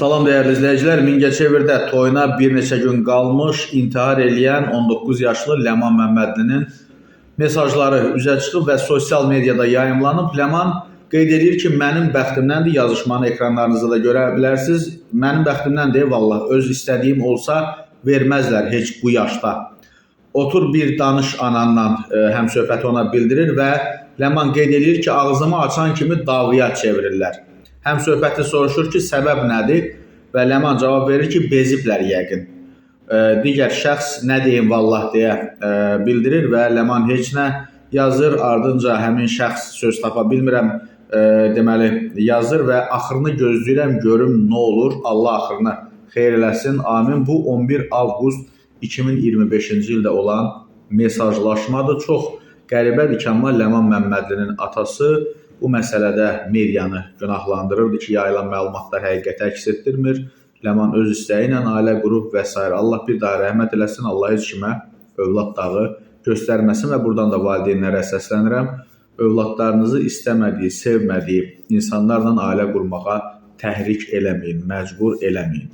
Salam dəyərli izləyicilər, Mingəçevirdə toyuna bir neçə gün qalmış intihar eləyən 19 yaşlı Ləman Məmmədlinin mesajları üzə çıxıb və sosial mediada yayımlanıb. Ləman qeyd edir ki, mənim bəxtimdəndir, yazışmanı ekranlarınızda da görə bilərsiniz. Mənim bəxtimdəndir, vallah, öz istədiyim olsa verməzlər heç bu yaşda. Otur bir danış ananla, həmsöhbəti ona bildirir və Ləman qeyd edir ki, ağzımı açan kimi davaya çevirirlər. Həmsöhbəti soruşur ki, səbəb nədir? Və Ləman cavab verir ki, beziblər yəqin. Digər şəxs nə deyim vallah deyə bildirir və Ləman heç nə yazır. Ardınca həmin şəxs söz tapa bilmirəm deməli yazır və axırını gözləyirəm görüm nə olur. Allah axırını xeyir eləsin. Amin. Bu 11 avqust 2025-ci ildə olan mesajlaşmadır. Çox qəribədir ki, amma Ləman Məmmədlinin atası bu məsələdə medianı günahlandırırdı ki, yayılan məlumatlar həqiqəti əks etdirmir. Ləman öz istəyi ilə ailə qurub və s. Allah bir daha rəhmət eləsin, Allah heç kimə övlad dağı göstərməsin və buradan da valideynlərə səslənirəm. Övladlarınızı istəmədiyi, sevmədiyi insanlarla ailə qurmağa təhrik eləməyin, məcbur eləməyin.